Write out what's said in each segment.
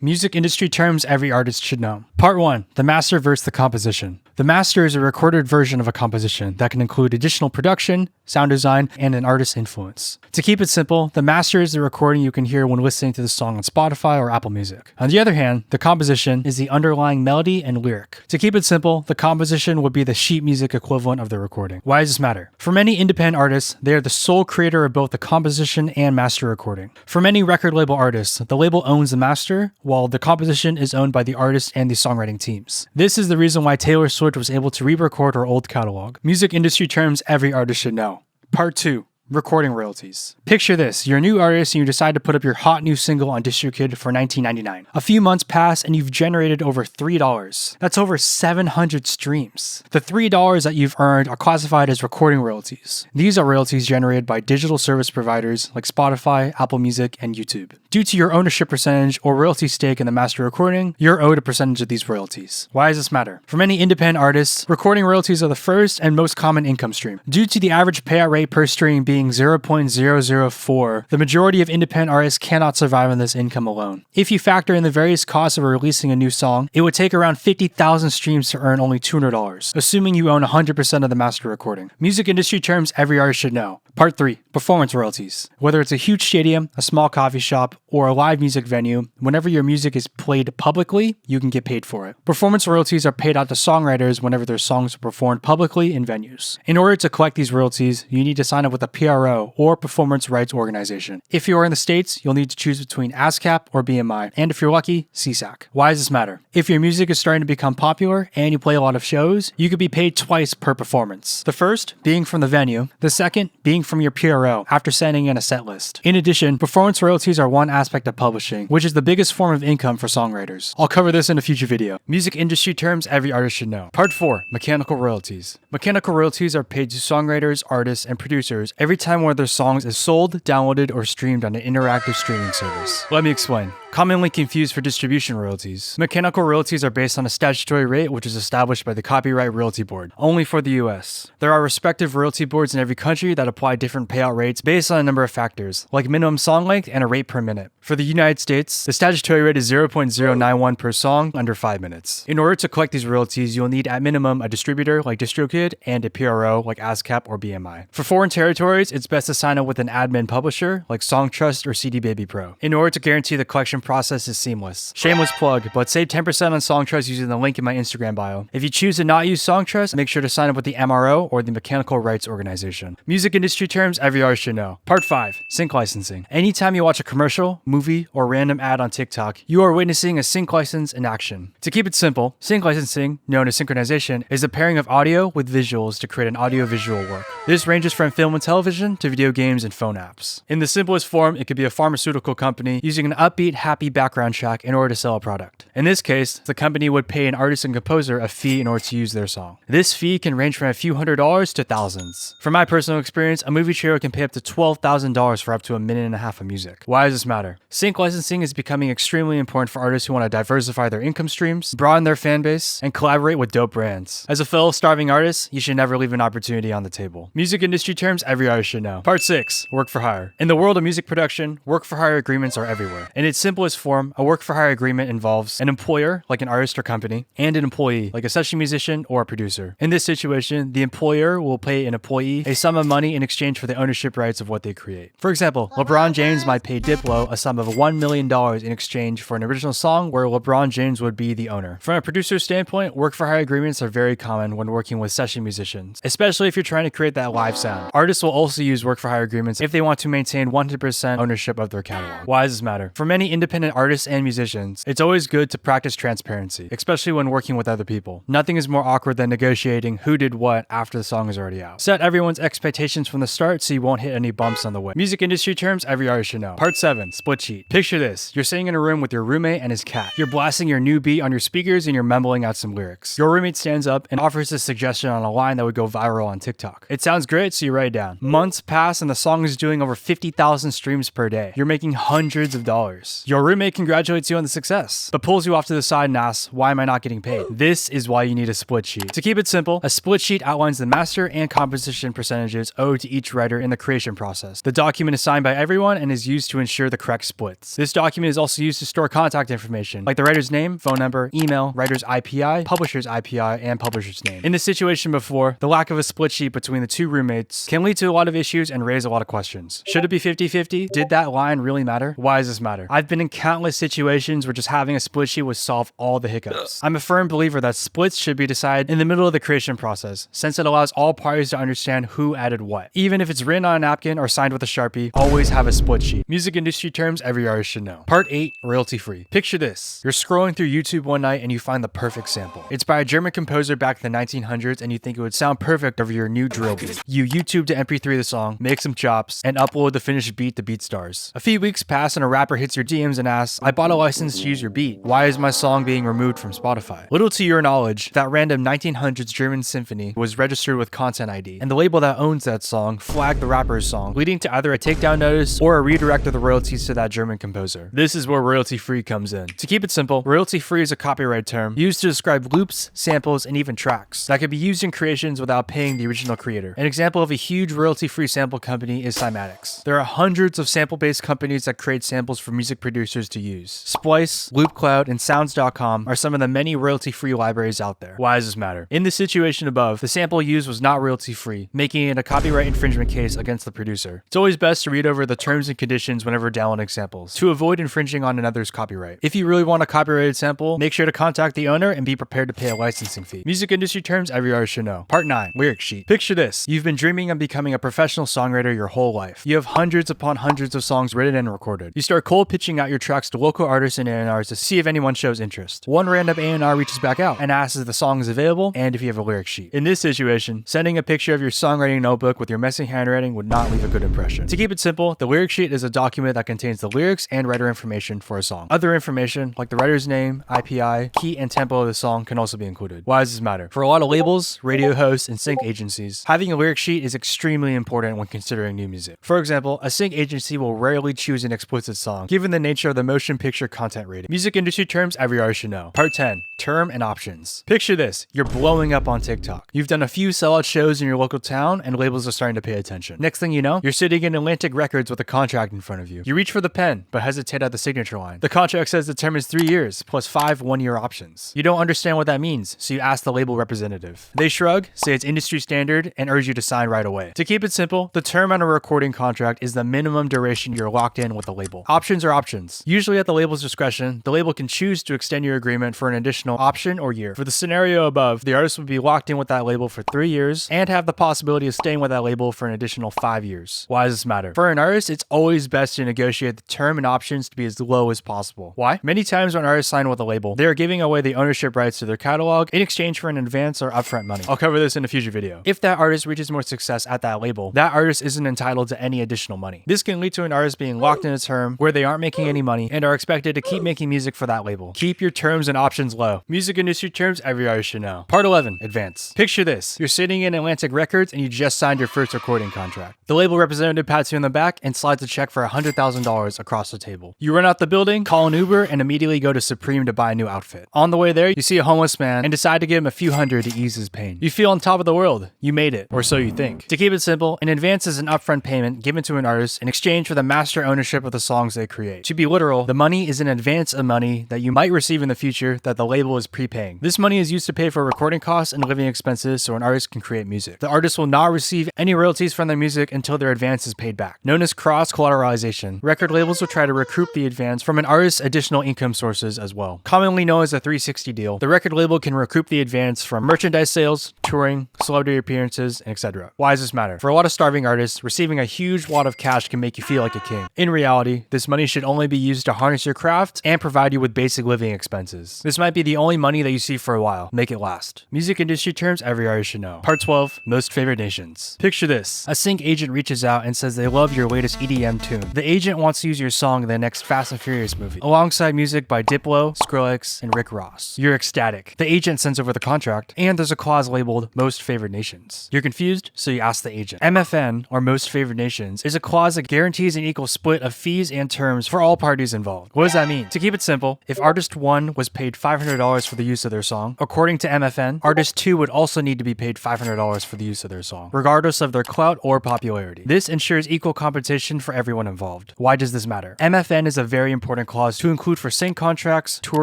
Music industry terms every artist should know. Part 1. The master versus the composition. The master is a recorded version of a composition that can include additional production, sound design, and an artist's influence. To keep it simple, the master is the recording you can hear when listening to the song on Spotify or Apple Music. On the other hand, the composition is the underlying melody and lyric. To keep it simple, the composition would be the sheet music equivalent of the recording. Why does this matter? For many independent artists, they are the sole creator of both the composition and master recording. For many record label artists, the label owns the master, while the composition is owned by the artist and the songwriting teams. This is the reason why Taylor Swift was able to re-record her old catalog. Music industry terms every artist should know. Part 2. Recording royalties. Picture this, you're a new artist and you decide to put up your hot new single on DistroKid for $19.99. A few months pass and you've generated over $3. That's over 700 streams. The $3 that you've earned are classified as recording royalties. These are royalties generated by digital service providers like Spotify, Apple Music, and YouTube. Due to your ownership percentage or royalty stake in the master recording, you're owed a percentage of these royalties. Why does this matter? For many independent artists, recording royalties are the first and most common income stream. Due to the average payout rate per stream being 0.004, the majority of independent artists cannot survive on this income alone. If you factor in the various costs of releasing a new song, it would take around 50,000 streams to earn only $200, assuming you own 100% of the master recording. Music industry terms every artist should know. Part 3. Performance royalties. Whether it's a huge stadium, a small coffee shop, or a live music venue, whenever your music is played publicly, you can get paid for it. Performance royalties are paid out to songwriters whenever their songs are performed publicly in venues. In order to collect these royalties, you need to sign up with a PRO or performance rights organization. If you are in the States, you'll need to choose between ASCAP or BMI, and if you're lucky, CSAC. Why does this matter? If your music is starting to become popular and you play a lot of shows, you could be paid twice per performance. The first being from the venue, the second being from your PRO after sending in a set list. In addition, performance royalties are one aspect of publishing, which is the biggest form of income for songwriters. I'll cover this in a future video. Music industry terms every artist should know. Part 4. Mechanical royalties. Mechanical royalties are paid to songwriters, artists, and producers every time one of their songs is sold, downloaded, or streamed on an interactive streaming service. Let me explain. Commonly confused for distribution royalties. Mechanical royalties are based on a statutory rate which is established by the Copyright Royalty Board, only for the US. There are respective royalty boards in every country that apply different payout rates based on a number of factors, like minimum song length and a rate per minute. For the United States, the statutory rate is 0.091 per song under 5 minutes. In order to collect these royalties, you'll need at minimum a distributor like DistroKid and a PRO like ASCAP or BMI. For foreign territories, it's best to sign up with an admin publisher like Songtrust or CD Baby Pro, in order to guarantee the collection process is seamless. Shameless plug, but save 10% on Songtrust using the link in my Instagram bio. If you choose to not use Songtrust, make sure to sign up with the MRO or the Mechanical Rights Organization. Music industry terms every artist should know. Part 5. Sync licensing. Anytime you watch a commercial, movie, or random ad on TikTok, you are witnessing a sync license in action. To keep it simple, sync licensing, known as synchronization, is the pairing of audio with visuals to create an audio-visual work. This ranges from film and television to video games and phone apps. In the simplest form, it could be a pharmaceutical company using an upbeat, happy background track in order to sell a product. In this case, the company would pay an artist and composer a fee in order to use their song. This fee can range from a few $100s to thousands. From my personal experience, a movie trailer can pay up to $12,000 for up to a minute and a half of music. Why does this matter? Sync licensing is becoming extremely important for artists who want to diversify their income streams, broaden their fan base, and collaborate with dope brands. As a fellow starving artist, you should never leave an opportunity on the table. Music industry terms every artist should know. Part 6. Work for hire. In the world of music production, work for hire agreements are everywhere. In its simplest form, a work for hire agreement involves an employer, like an artist or company, and an employee, like a session musician or a producer. In this situation, the employer will pay an employee a sum of money in exchange for the ownership rights of what they create. For example, LeBron James might pay Diplo a sum of $1 million in exchange for an original song where LeBron James would be the owner. From a producer's standpoint, work for hire agreements are very common when working with session musicians, especially if you're trying to create that live sound. Artists will also use work for hire agreements if they want to maintain 100% ownership of their catalog. Why does this matter? For many independent artists and musicians, it's always good to practice transparency, especially when working with other people. Nothing is more awkward than negotiating who did what after the song is already out. Set everyone's expectations from the start so you won't hit any bumps on the way. Music industry terms every artist should know. Part 7. Split sheet. Picture this. You're sitting in a room with your roommate and his cat. You're blasting your new beat on your speakers and you're mumbling out some lyrics. Your roommate stands up and offers a suggestion on a line that would go viral on TikTok. It sounds great, so you write it down. Months pass and the song is doing over 50,000 streams per day. You're making hundreds of dollars. Your A roommate congratulates you on the success, but pulls you off to the side and asks, why am I not getting paid? This is why you need a split sheet. To keep it simple, a split sheet outlines the master and composition percentages owed to each writer in the creation process. The document is signed by everyone and is used to ensure the correct splits. This document is also used to store contact information, like the writer's name, phone number, email, writer's IPI, publisher's IPI, and publisher's name. In the situation before, the lack of a split sheet between the two roommates can lead to a lot of issues and raise a lot of questions. Should it be 50-50? Did that line really matter? Why does this matter? I've been in countless situations where just having a split sheet would solve all the hiccups. I'm a firm believer that splits should be decided in the middle of the creation process, since it allows all parties to understand who added what. Even if it's written on a napkin or signed with a Sharpie, always have a split sheet. Music industry terms every artist should know. Part 8, royalty free. Picture this. You're scrolling through YouTube one night and you find the perfect sample. It's by a German composer back in the 1900s and you think it would sound perfect over your new drill beat. You YouTube to MP3 the song, make some chops, and upload the finished beat to BeatStars. A few weeks pass and a rapper hits your DMs and asks, I bought a license to use your beat. Why is my song being removed from Spotify? Little to your knowledge, that random 1900s German symphony was registered with Content ID, and the label that owns that song flagged the rapper's song, leading to either a takedown notice or a redirect of the royalties to that German composer. This is where royalty free comes in. To keep it simple, royalty free is a copyright term used to describe loops, samples, and even tracks that could be used in creations without paying the original creator. An example of a huge royalty free sample company is Cymatics. There are hundreds of sample-based companies that create samples for music producers to use. Splice, LoopCloud, and Sounds.com are some of the many royalty-free libraries out there. Why does this matter? In the situation above, the sample used was not royalty-free, making it a copyright infringement case against the producer. It's always best to read over the terms and conditions whenever downloading samples, to avoid infringing on another's copyright. If you really want a copyrighted sample, make sure to contact the owner and be prepared to pay a licensing fee. Music industry terms every artist should know. Part 9, lyric sheet. Picture this. You've been dreaming of becoming a professional songwriter your whole life. You have hundreds upon hundreds of songs written and recorded. You start cold pitching out your tracks to local artists and A&Rs to see if anyone shows interest. One random A&R reaches back out and asks if the song is available and if you have a lyric sheet. In this situation, sending a picture of your songwriting notebook with your messy handwriting would not leave a good impression. To keep it simple, the lyric sheet is a document that contains the lyrics and writer information for a song. Other information, like the writer's name, IPI, key, and tempo of the song can also be included. Why does this matter? For a lot of labels, radio hosts, and sync agencies, having a lyric sheet is extremely important when considering new music. For example, a sync agency will rarely choose an explicit song, given the nature of the motion picture content rating. Music industry terms every artist should know. Part 10, term and options. Picture this. You're blowing up on TikTok. You've done a few sellout shows in your local town and labels are starting to pay attention. Next thing you know, you're sitting in Atlantic Records with a contract in front of you. You reach for the pen, but hesitate at the signature line. The contract says the term is 3 years, plus 5 one-year options. You don't understand what that means, so you ask the label representative. They shrug, say it's industry standard, and urge you to sign right away. To keep it simple, the term on a recording contract is the minimum duration you're locked in with the label. Options are options. Usually at the label's discretion, the label can choose to extend your agreement for an additional option or year. For the scenario above, the artist would be locked in with that label for 3 years and have the possibility of staying with that label for an additional 5 years. Why does this matter? For an artist, it's always best to negotiate the term and options to be as low as possible. Why? Many times when artists sign with a label, they are giving away the ownership rights to their catalog in exchange for an advance or upfront money. I'll cover this in a future video. If that artist reaches more success at that label, that artist isn't entitled to any additional money. This can lead to an artist being locked in a term where they aren't making any money and are expected to keep making music for that label. Keep your terms and options low. Music industry terms every artist should know. Part 11, advance. Picture this. You're sitting in Atlantic Records and you just signed your first recording contract. The label representative pats you on the back and slides a check for $100,000 across the table. You run out the building, call an Uber, and immediately go to Supreme to buy a new outfit. On the way there, you see a homeless man and decide to give him a few hundred to ease his pain. You feel on top of the world. You made it, or so you think. To keep it simple, an advance is an upfront payment given to an artist in exchange for the master ownership of the songs they create. To be literal, the money is an advance of money that you might receive in the future that the label is prepaying. This money is used to pay for recording costs and living expenses so an artist can create music. The artist will not receive any royalties from their music until their advance is paid back. Known as cross-collateralization, record labels will try to recoup the advance from an artist's additional income sources as well. Commonly known as a 360 deal, the record label can recoup the advance from merchandise sales, touring, celebrity appearances, etc. Why does this matter? For a lot of starving artists, receiving a huge wad of cash can make you feel like a king. In reality, this money should only be used to harness your craft and provide you with basic living expenses. This might be the only money that you see for a while. Make it last. Music industry terms every artist should know. Part 12, most favored nations. Picture this. A sync agent reaches out and says they love your latest EDM tune. The agent wants to use your song in the next Fast and Furious movie, alongside music by Diplo, Skrillex, and Rick Ross. You're ecstatic. The agent sends over the contract, and there's a clause labeled most favored nations. You're confused, so you ask the agent. MFN, or most favored nations, is a clause that guarantees an equal split of fees and terms for all parties parties involved. What does that mean? To keep it simple, if artist 1 was paid $500 for the use of their song, according to MFN, artist 2 would also need to be paid $500 for the use of their song, regardless of their clout or popularity. This ensures equal compensation for everyone involved. Why does this matter? MFN is a very important clause to include for sync contracts, tour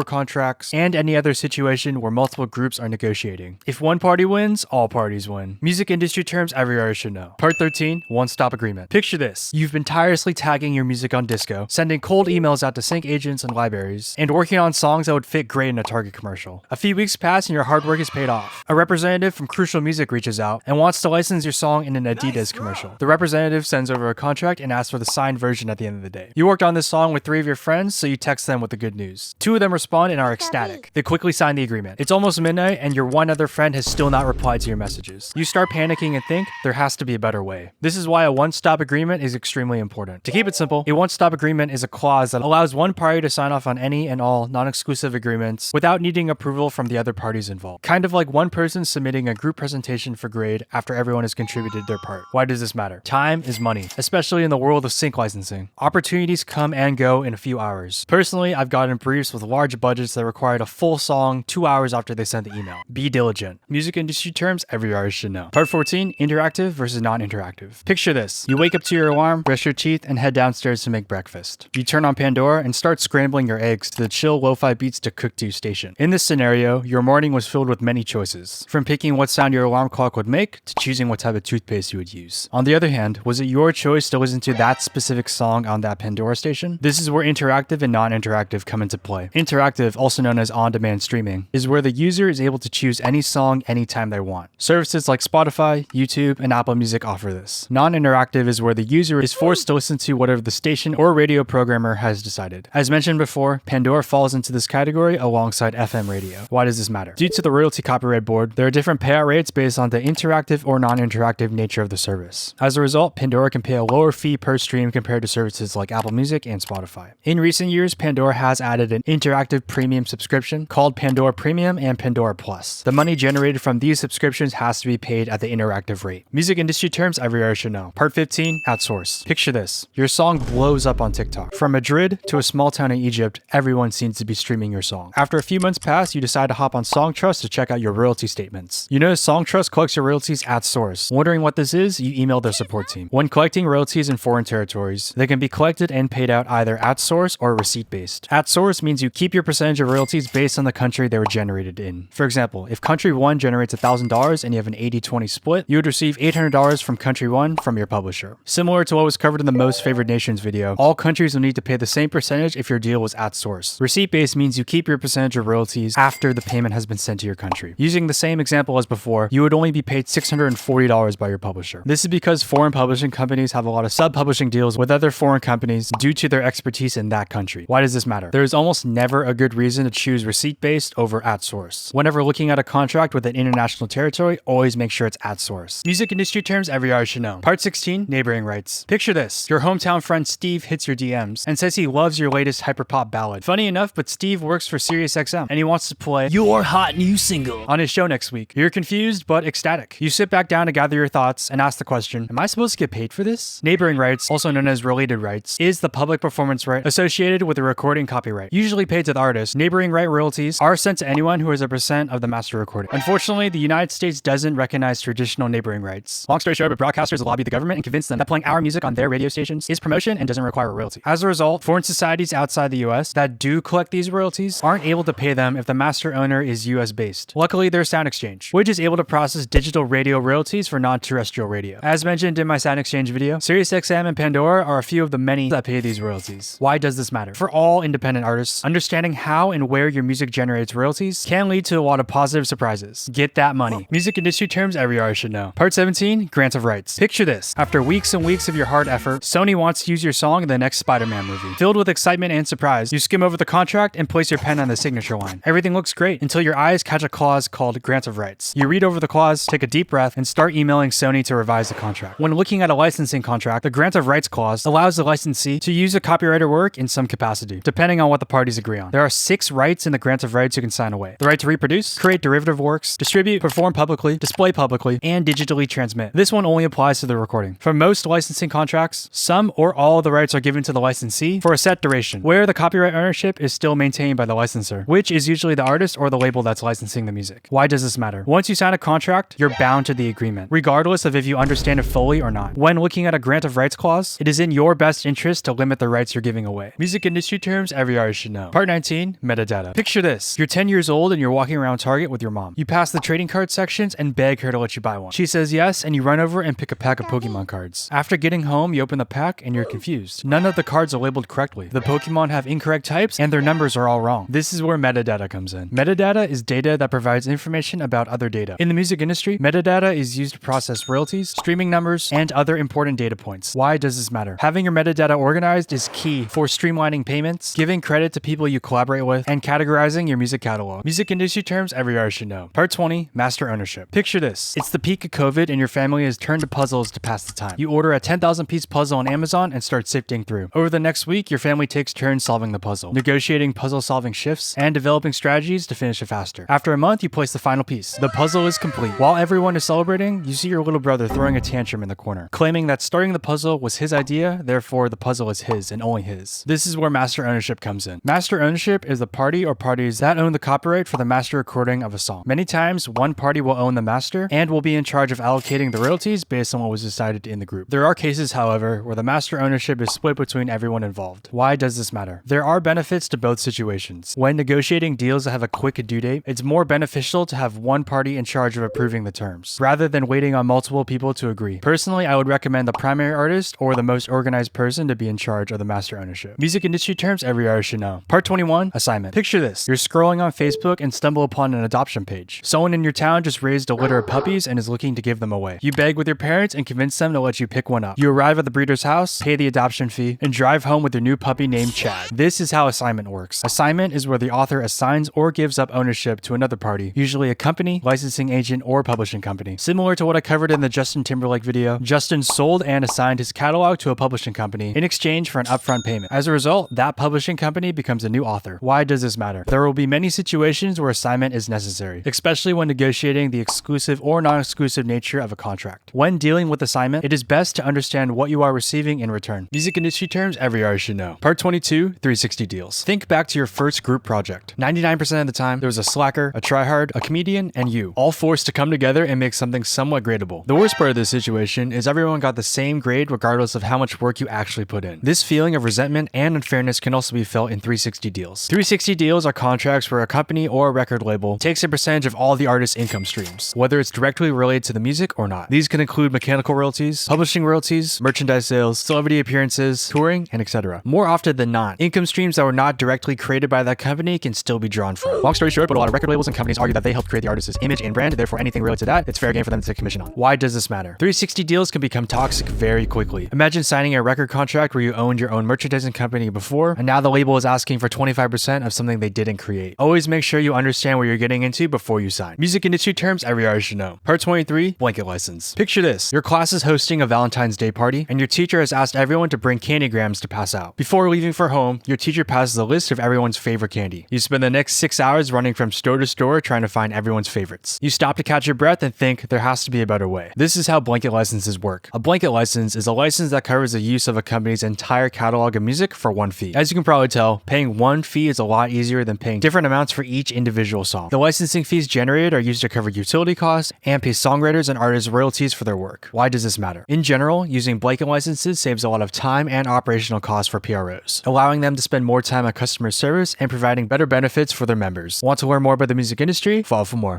contracts, and any other situation where multiple groups are negotiating. If one party wins, all parties win. Music industry terms every artist should know. Part 13, one-stop agreement. Picture this. You've been tirelessly tagging your music on Disco, sending cold emails out to sync agents and libraries, and working on songs that would fit great in a Target commercial. A few weeks pass and your hard work is paid off. A representative from Crucial Music reaches out and wants to license your song in an Adidas commercial. The representative sends over a contract and asks for the signed version at the end of the day. You worked on this song with 3 of your friends, so you text them with the good news. 2 of them respond and are ecstatic. They quickly sign the agreement. It's almost midnight and your one other friend has still not replied to your messages. You start panicking and think, there has to be a better way. This is why a one-stop agreement is extremely important. To keep it simple, a one-stop agreement is a clause that allows one party to sign off on any and all non-exclusive agreements without needing approval from the other parties involved. Kind of like one person submitting a group presentation for grade after everyone has contributed their part. Why does this matter? Time is money, especially in the world of sync licensing. Opportunities come and go in a few hours. Personally, I've gotten briefs with large budgets that required a full song 2 hours after they sent the email. Be diligent. Music industry terms every artist should know. Part 14, interactive versus non-interactive. Picture this. You wake up to your alarm, brush your teeth, and head downstairs to make breakfast. You turn on Pandora and start scrambling your eggs to the chill lo-fi beats to cook to station. In this scenario, your morning was filled with many choices, from picking what sound your alarm clock would make to choosing what type of toothpaste you would use. On the other hand, was it your choice to listen to that specific song on that Pandora station? This is where interactive and non-interactive come into play. Interactive, also known as on-demand streaming, is where the user is able to choose any song anytime they want. Services like Spotify, YouTube, and Apple Music offer this. Non-interactive is where the user is forced to listen to whatever the station or radio programmer has decided. As mentioned before, Pandora falls into this category alongside FM radio. Why does this matter? Due to the Royalty Copyright Board, there are different payout rates based on the interactive or non-interactive nature of the service. As a result, Pandora can pay a lower fee per stream compared to services like Apple Music and Spotify. In recent years, Pandora has added an interactive premium subscription called Pandora Premium and Pandora Plus. The money generated from these subscriptions has to be paid at the interactive rate. Music industry terms every artist should know. Part 15, outsource. Picture this. Your song blows up on TikTok. From Madrid to a small town in Egypt, everyone seems to be streaming your song. After a few months pass, you decide to hop on Songtrust to check out your royalty statements. You notice Songtrust collects your royalties at source. Wondering what this is, you email their support team. When collecting royalties in foreign territories, they can be collected and paid out either at source or receipt-based. At source means you keep your percentage of royalties based on the country they were generated in. For example, if country 1 generates $1,000 and you have an 80-20 split, you would receive $800 from country 1 from your publisher. Similar to what was covered in the Most Favored Nations video, all countries will need to pay the same percentage if your deal was at source. Receipt-based means you keep your percentage of royalties after the payment has been sent to your country. Using the same example as before, you would only be paid $640 by your publisher. This is because foreign publishing companies have a lot of sub-publishing deals with other foreign companies due to their expertise in that country. Why does this matter? There is almost never a good reason to choose receipt-based over at source. Whenever looking at a contract with an international territory, always make sure it's at source. Music industry terms every artist should know. Part 16, neighboring rights. Picture this. Your hometown friend Steve hits your DMs and says he loves your latest hyperpop ballad. Funny enough, but Steve works for SiriusXM and he wants to play your hot new single on his show next week. You're confused but ecstatic. You sit back down to gather your thoughts and ask the question, am I supposed to get paid for this? Neighboring rights, also known as related rights, is the public performance right associated with a recording copyright. Usually paid to the artist, neighboring right royalties are sent to anyone who has a percent of the master recording. Unfortunately, the United States doesn't recognize traditional neighboring rights. Long story short, but broadcasters lobby the government and convince them that playing our music on their radio stations is promotion and doesn't require a royalty. As a result, foreign societies outside the US that do collect these royalties aren't able to pay them if the master owner is US based. Luckily, there's Sound Exchange, which is able to process digital radio royalties for non-terrestrial radio. As mentioned in my Sound Exchange video, SiriusXM and Pandora are a few of the many that pay these royalties. Why does this matter? For all independent artists, understanding how and where your music generates royalties can lead to a lot of positive surprises. Get that money. Music industry terms every artist should know. Part 17, grant of rights. Picture this. After weeks and weeks of your hard effort, Sony wants to use your song in the next Spider-Man movie. Filled with excitement and surprise, you skim over the contract and place your pen on the signature line. Everything looks great until your eyes catch a clause called grant of rights. You read over the clause, take a deep breath, and start emailing Sony to revise the contract. When looking at a licensing contract, the grant of rights clause allows the licensee to use a copyrighted work in some capacity, depending on what the parties agree on. There are 6 rights in the grant of rights you can sign away. The right to reproduce, create derivative works, distribute, perform publicly, display publicly, and digitally transmit. This one only applies to the recording. For most licensing contracts, some or all of the rights are given to the licensee fee for a set duration, where the copyright ownership is still maintained by the licensor, which is usually the artist or the label that's licensing the music. Why does this matter? Once you sign a contract, you're bound to the agreement, regardless of if you understand it fully or not. When looking at a grant of rights clause, it is in your best interest to limit the rights you're giving away. Music industry terms every artist should know. Part 19, metadata. Picture this. You're 10 years old and you're walking around Target with your mom. You pass the trading card sections and beg her to let you buy one. She says yes, and you run over and pick a pack of Pokemon cards. After getting home, you open the pack and you're confused. None of the cards are labeled correctly. The Pokemon have incorrect types and their numbers are all wrong. This is where metadata comes in. Metadata is data that provides information about other data. In the music industry, metadata is used to process royalties, streaming numbers, and other important data points. Why does this matter? Having your metadata organized is key for streamlining payments, giving credit to people you collaborate with, and categorizing your music catalog. Music industry terms every artist should know. Part 20, master ownership. Picture this. It's the peak of COVID and your family has turned to puzzles to pass the time. You order a 10,000 piece puzzle on Amazon and start sifting through. Over the next week, your family takes turns solving the puzzle, negotiating puzzle solving shifts, and developing strategies to finish it faster. After a month, you place the final piece. The puzzle is complete. While everyone is celebrating, you see your little brother throwing a tantrum in the corner, claiming that starting the puzzle was his idea, therefore the puzzle is his and only his. This is where master ownership comes in. Master ownership is the party or parties that own the copyright for the master recording of a song. Many times, one party will own the master and will be in charge of allocating the royalties based on what was decided in the group. There are cases, however, where the master ownership is split between everyone involved. Why does this matter? There are benefits to both situations. When negotiating deals that have a quick due date, it's more beneficial to have one party in charge of approving the terms, rather than waiting on multiple people to agree. Personally, I would recommend the primary artist or the most organized person to be in charge of the master ownership. Music industry terms every artist should know. Part 21, assignment. Picture this. You're scrolling on Facebook and stumble upon an adoption page. Someone in your town just raised a litter of puppies and is looking to give them away. You beg with your parents and convince them to let you pick one up. You arrive at the breeder's house, pay the adoption fee, and drive home with your new puppy named Chad. This is how assignment works. Assignment is where the author assigns or gives up ownership to another party, usually a company, licensing agent, or publishing company. Similar to what I covered in the Justin Timberlake video, Justin sold and assigned his catalog to a publishing company in exchange for an upfront payment. As a result, that publishing company becomes a new author. Why does this matter? There will be many situations where assignment is necessary, especially when negotiating the exclusive or non-exclusive nature of a contract. When dealing with assignment, it is best to understand what you are receiving in return. Music industry terms every artist should know. Part 22, 360 deals. Think back to your first group project. 99% of the time, there was a slacker, a tryhard, a comedian, and you, all forced to come together and make something somewhat gradable. The worst part of this situation is everyone got the same grade regardless of how much work you actually put in. This feeling of resentment and unfairness can also be felt in 360 deals. 360 deals are contracts where a company or a record label takes a percentage of all the artist's income streams, whether it's directly related to the music or not. These can include mechanical royalties, publishing royalties, merchandise sales, celebrity appearances, touring, and etc. More often than not, income streams that were not directly created by that company can still be drawn from. Long story short, but a lot of record labels and companies argue that they helped create the artist's image and brand, therefore anything related to that, it's fair game for them to take commission on. Why does this matter? 360 deals can become toxic very quickly. Imagine signing a record contract where you owned your own merchandising company before, and now the label is asking for 25% of something they didn't create. Always make sure you understand what you're getting into before you sign. Music industry terms every artist should know. Part 23, blanket license. Picture this. Your class is hosting a Valentine's Day party, and your teacher has asked everyone to bring candygrams to pass out. Before leaving for home, your teacher passes a list of everyone's favorite candy. You spend the next 6 hours running from store to store trying to find everyone's favorites. You stop to catch your breath and think there has to be a better way. This is how blanket licenses work. A blanket license is a license that covers the use of a company's entire catalog of music for one fee. As you can probably tell, paying one fee is a lot easier than paying different amounts for each individual song. The licensing fees generated are used to cover utility costs and pay songwriters and artists royalties for their work. Why does this matter? In general, using blanket licenses saves a lot of time and operational costs for PROs, allowing them to spend more time on customer service and providing better benefits for their members. Want to learn more about the music industry? Follow for more.